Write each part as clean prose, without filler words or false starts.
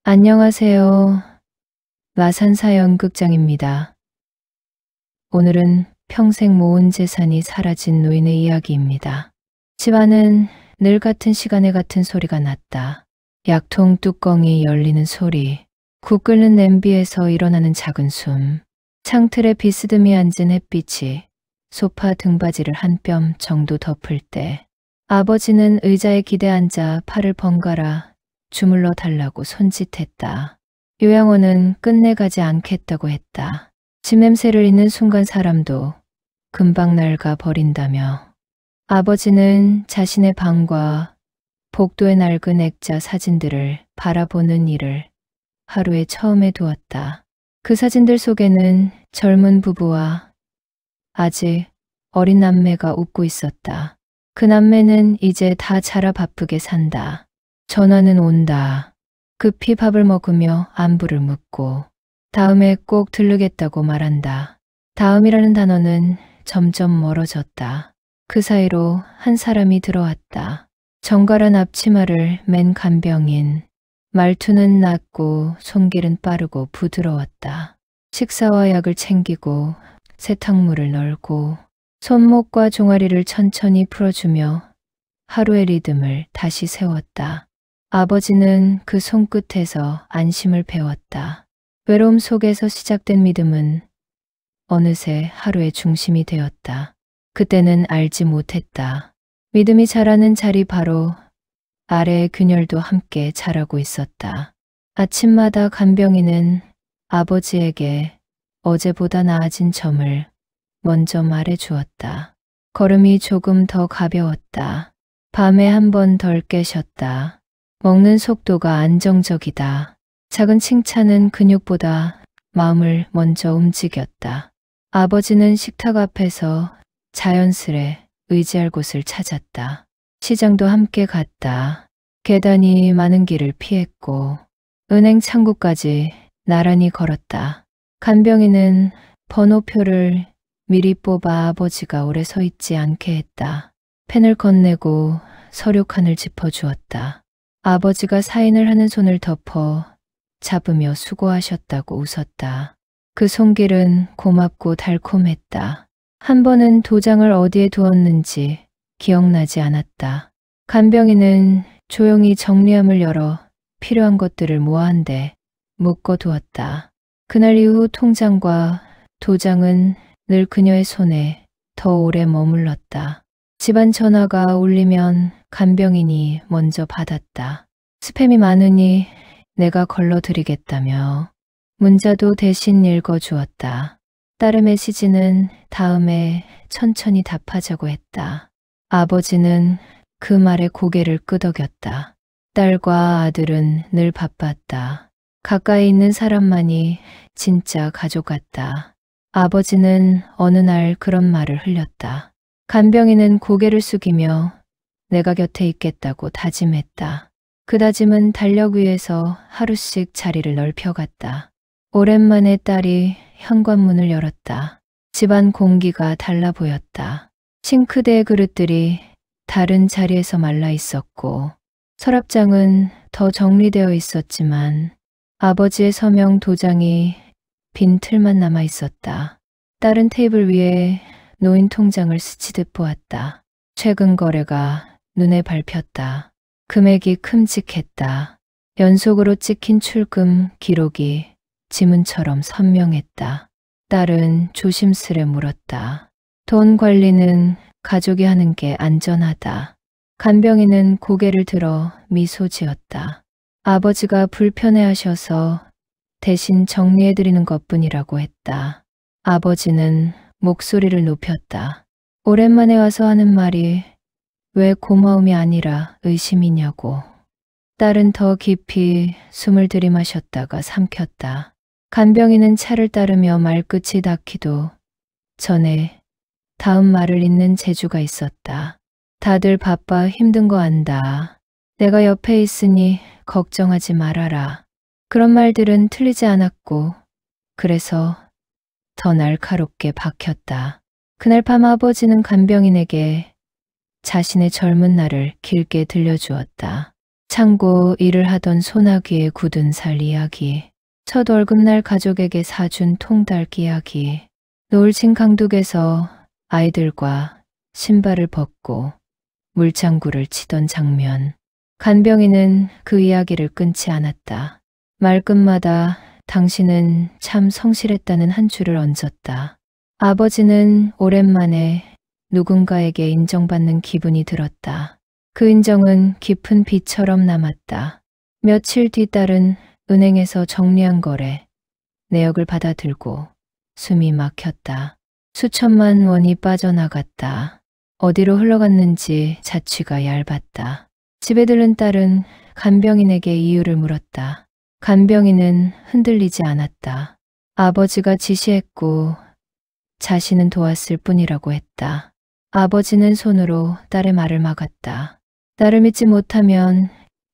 안녕하세요. 마산사 연극장입니다. 오늘은 평생 모은 재산이 사라진 노인의 이야기입니다. 집안은 늘 같은 시간에 같은 소리가 났다. 약통 뚜껑이 열리는 소리, 국 끓는 냄비에서 일어나는 작은 숨, 창틀에 비스듬히 앉은 햇빛이 소파 등받이를 한 뼘 정도 덮을 때 아버지는 의자에 기대 앉아 팔을 번갈아 주물러 달라고 손짓했다. 요양원은 끝내 가지 않겠다고 했다. 집 냄새를 잊는 순간 사람도 금방 낡아 버린다며. 아버지는 자신의 방과 복도에 낡은 액자 사진들을 바라보는 일을 하루에 처음 해두었다. 그 사진들 속에는 젊은 부부와 아직 어린 남매가 웃고 있었다. 그 남매는 이제 다 자라 바쁘게 산다. 전화는 온다. 급히 밥을 먹으며 안부를 묻고 다음에 꼭 들르겠다고 말한다. 다음이라는 단어는 점점 멀어졌다. 그 사이로 한 사람이 들어왔다. 정갈한 앞치마를 맨 간병인. 말투는 낮고 손길은 빠르고 부드러웠다. 식사와 약을 챙기고 세탁물을 널고 손목과 종아리를 천천히 풀어주며 하루의 리듬을 다시 세웠다. 아버지는 그 손끝에서 안심을 배웠다. 외로움 속에서 시작된 믿음은 어느새 하루의 중심이 되었다. 그때는 알지 못했다. 믿음이 자라는 자리 바로 아래의 균열도 함께 자라고 있었다. 아침마다 간병인은 아버지에게 어제보다 나아진 점을 먼저 말해 주었다. 걸음이 조금 더 가벼웠다. 밤에 한 번 덜 깨셨다. 먹는 속도가 안정적이다. 작은 칭찬은 근육보다 마음을 먼저 움직였다. 아버지는 식탁 앞에서 자연스레 의지할 곳을 찾았다. 시장도 함께 갔다. 계단이 많은 길을 피했고 은행 창구까지 나란히 걸었다. 간병인은 번호표를 미리 뽑아 아버지가 오래 서 있지 않게 했다. 펜을 건네고 서류칸을 짚어주었다. 아버지가 사인을 하는 손을 덮어 잡으며 수고하셨다고 웃었다. 그 손길은 고맙고 달콤했다. 한 번은 도장을 어디에 두었는지 기억나지 않았다. 간병인은 조용히 정리함을 열어 필요한 것들을 모아 한 대 묶어두었다. 그날 이후 통장과 도장은 늘 그녀의 손에 더 오래 머물렀다. 집안 전화가 울리면 간병인이 먼저 받았다. 스팸이 많으니 내가 걸러드리겠다며 문자도 대신 읽어주었다. 딸의 메시지는 다음에 천천히 답하자고 했다. 아버지는 그 말에 고개를 끄덕였다. 딸과 아들은 늘 바빴다. 가까이 있는 사람만이 진짜 가족 같다. 아버지는 어느 날 그런 말을 흘렸다. 간병인은 고개를 숙이며 내가 곁에 있겠다고 다짐했다. 그 다짐은 달력 위에서 하루씩 자리를 넓혀갔다. 오랜만에 딸이 현관문을 열었다. 집안 공기가 달라 보였다. 싱크대의 그릇들이 다른 자리에서 말라 있었고 서랍장은 더 정리되어 있었지만 아버지의 서명 도장이 빈 틀만 남아 있었다. 딸은 테이블 위에 노인 통장을 스치듯 보았다. 최근 거래가 눈에 밟혔다. 금액이 큼직했다. 연속으로 찍힌 출금 기록이 지문처럼 선명했다. 딸은 조심스레 물었다. 돈 관리는 가족이 하는 게 안전하다. 간병인은 고개를 들어 미소 지었다. 아버지가 불편해하셔서 대신 정리해드리는 것뿐이라고 했다. 아버지는 목소리를 높였다. 오랜만에 와서 하는 말이 왜 고마움이 아니라 의심이냐고. 딸은 더 깊이 숨을 들이마셨다가 삼켰다. 간병인은 차를 따르며 말끝이 닿기도 전에 다음 말을 잇는 재주가 있었다. 다들 바빠 힘든 거 안다. 내가 옆에 있으니 걱정하지 말아라. 그런 말들은 틀리지 않았고 그래서 더 날카롭게 박혔다. 그날 밤 아버지는 간병인에게 자신의 젊은 날을 길게 들려주었다. 창고 일을 하던 소나기의 굳은 살 이야기, 첫 월급날 가족에게 사준 통닭 이야기, 노을진 강둑에서 아이들과 신발을 벗고 물장구를 치던 장면. 간병인은 그 이야기를 끊지 않았다. 말끝마다 당신은 참 성실했다는 한 줄을 얹었다. 아버지는 오랜만에 누군가에게 인정받는 기분이 들었다. 그 인정은 깊은 비처럼 남았다. 며칠 뒤 딸은 은행에서 정리한 거래, 내역을 받아들고 숨이 막혔다. 수천만 원이 빠져나갔다. 어디로 흘러갔는지 자취가 얇았다. 집에 들른 딸은 간병인에게 이유를 물었다. 간병인은 흔들리지 않았다. 아버지가 지시했고 자신은 도왔을 뿐이라고 했다. 아버지는 손으로 딸의 말을 막았다. 딸을 믿지 못하면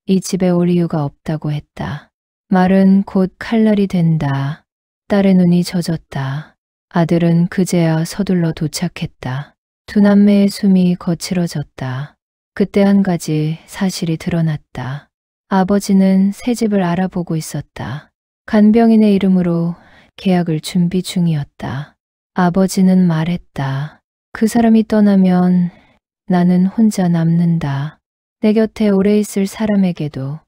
이 집에 올 이유가 없다고 했다. 말은 곧 칼날이 된다. 딸의 눈이 젖었다. 아들은 그제야 서둘러 도착했다. 두 남매의 숨이 거칠어졌다. 그때 한 가지 사실이 드러났다. 아버지는 새 집을 알아보고 있었다. 간병인의 이름으로 계약을 준비 중이었다. 아버지는 말했다. 그 사람이 떠나면 나는 혼자 남는다. 내 곁에 오래 있을 사람에게도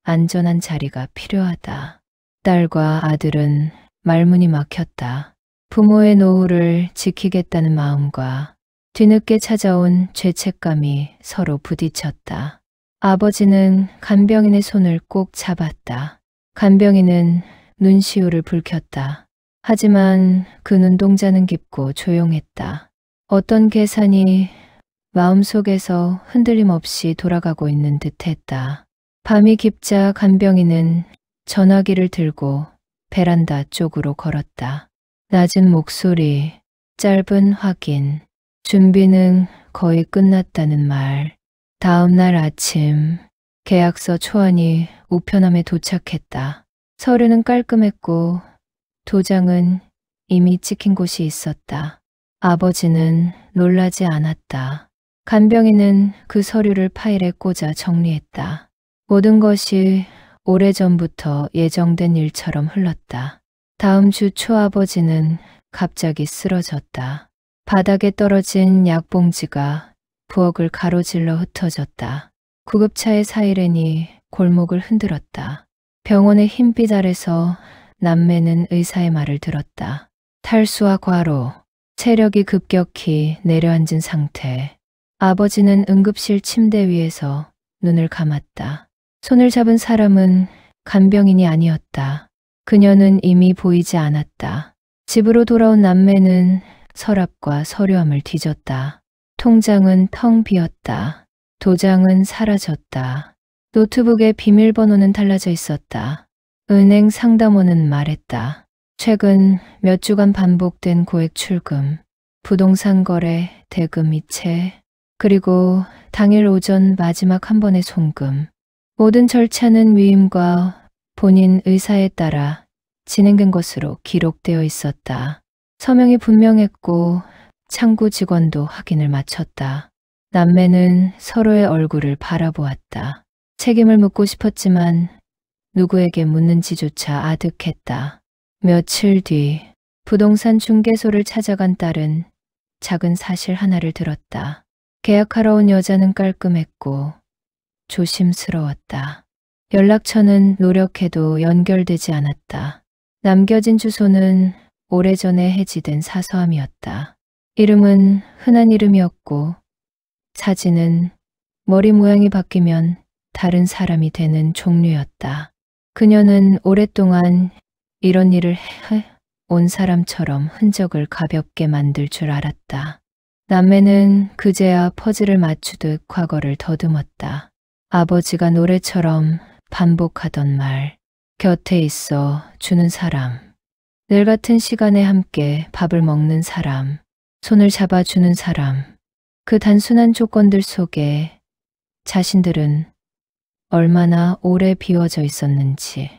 안전한 자리가 필요하다. 딸과 아들은 말문이 막혔다. 부모의 노후를 지키겠다는 마음과 뒤늦게 찾아온 죄책감이 서로 부딪혔다. 아버지는 간병인의 손을 꼭 잡았다. 간병인은 눈시울을 붉혔다. 하지만 그 눈동자는 깊고 조용했다. 어떤 계산이 마음속에서 흔들림 없이 돌아가고 있는 듯했다. 밤이 깊자 간병인은 전화기를 들고 베란다 쪽으로 걸었다. 낮은 목소리, 짧은 확인, 준비는 거의 끝났다는 말. 다음 날 아침, 계약서 초안이 우편함에 도착했다. 서류는 깔끔했고 도장은 이미 찍힌 곳이 있었다. 아버지는 놀라지 않았다. 간병인은 그 서류를 파일에 꽂아 정리했다. 모든 것이 오래전부터 예정된 일처럼 흘렀다. 다음 주 초 아버지는 갑자기 쓰러졌다. 바닥에 떨어진 약봉지가 부엌을 가로질러 흩어졌다. 구급차의 사이렌이 골목을 흔들었다. 병원의 흰빛 아래서 남매는 의사의 말을 들었다. 탈수와 과로, 체력이 급격히 내려앉은 상태. 아버지는 응급실 침대 위에서 눈을 감았다. 손을 잡은 사람은 간병인이 아니었다. 그녀는 이미 보이지 않았다. 집으로 돌아온 남매는 서랍과 서류함을 뒤졌다. 통장은 텅 비었다. 도장은 사라졌다. 노트북의 비밀번호는 달라져 있었다. 은행 상담원은 말했다. 최근 몇 주간 반복된 고액 출금, 부동산 거래, 대금 이체, 그리고 당일 오전 마지막 한 번의 송금. 모든 절차는 위임과 본인 의사에 따라 진행된 것으로 기록되어 있었다. 서명이 분명했고 창구 직원도 확인을 마쳤다. 남매는 서로의 얼굴을 바라보았다. 책임을 묻고 싶었지만 누구에게 묻는지조차 아득했다. 며칠 뒤 부동산 중개소를 찾아간 딸은 작은 사실 하나를 들었다. 계약하러 온 여자는 깔끔했고 조심스러웠다. 연락처는 노력해도 연결되지 않았다. 남겨진 주소는 오래전에 해지된 사서함이었다. 이름은 흔한 이름이었고 사진은 머리 모양이 바뀌면 다른 사람이 되는 종류였다. 그녀는 오랫동안 이런 일을 해온 사람처럼 흔적을 가볍게 만들 줄 알았다. 남매는 그제야 퍼즐을 맞추듯 과거를 더듬었다. 아버지가 노래처럼 반복하던 말, 곁에 있어 주는 사람, 늘 같은 시간에 함께 밥을 먹는 사람, 손을 잡아주는 사람, 그 단순한 조건들 속에 자신들은 얼마나 오래 비워져 있었는지.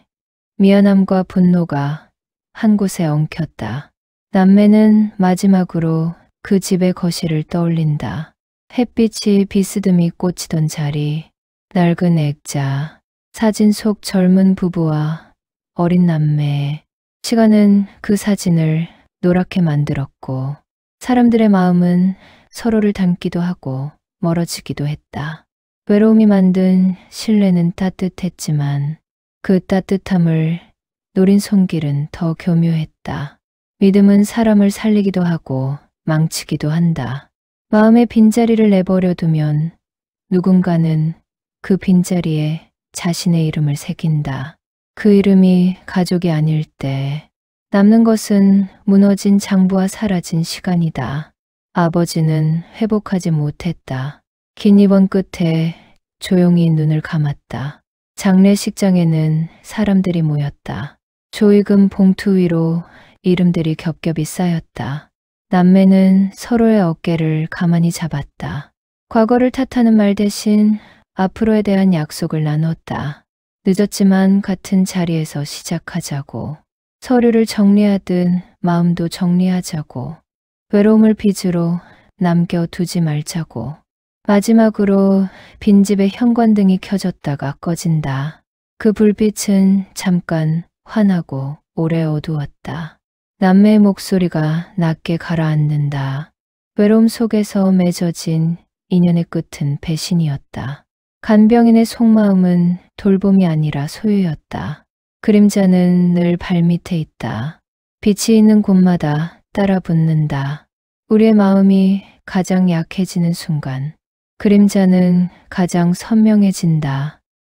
미안함과 분노가 한 곳에 엉켰다. 남매는 마지막으로 그 집의 거실을 떠올린다. 햇빛이 비스듬히 꽂히던 자리, 낡은 액자, 사진 속 젊은 부부와 어린 남매. 시간은 그 사진을 노랗게 만들었고 사람들의 마음은 서로를 닮기도 하고 멀어지기도 했다. 외로움이 만든 신뢰는 따뜻했지만 그 따뜻함을 노린 손길은 더 교묘했다. 믿음은 사람을 살리기도 하고 망치기도 한다. 마음의 빈자리를 내버려 두면 누군가는 그 빈자리에 자신의 이름을 새긴다. 그 이름이 가족이 아닐 때 남는 것은 무너진 장부와 사라진 시간이다. 아버지는 회복하지 못했다. 긴 입원 끝에 조용히 눈을 감았다. 장례식장에는 사람들이 모였다. 조의금 봉투 위로 이름들이 겹겹이 쌓였다. 남매는 서로의 어깨를 가만히 잡았다. 과거를 탓하는 말 대신 앞으로에 대한 약속을 나눴다. 늦었지만 같은 자리에서 시작하자고. 서류를 정리하듯 마음도 정리하자고. 외로움을 빚으로 남겨두지 말자고. 마지막으로 빈집에 현관등이 켜졌다가 꺼진다. 그 불빛은 잠깐 환하고 오래 어두웠다. 남매의 목소리가 낮게 가라앉는다. 외로움 속에서 맺어진 인연의 끝은 배신이었다. 간병인의 속마음은 돌봄이 아니라 소유였다. 그림자는 늘 발밑에 있다. 빛이 있는 곳마다 따라 붙는다. 우리의 마음이 가장 약해지는 순간 그림자는 가장 선명해진다.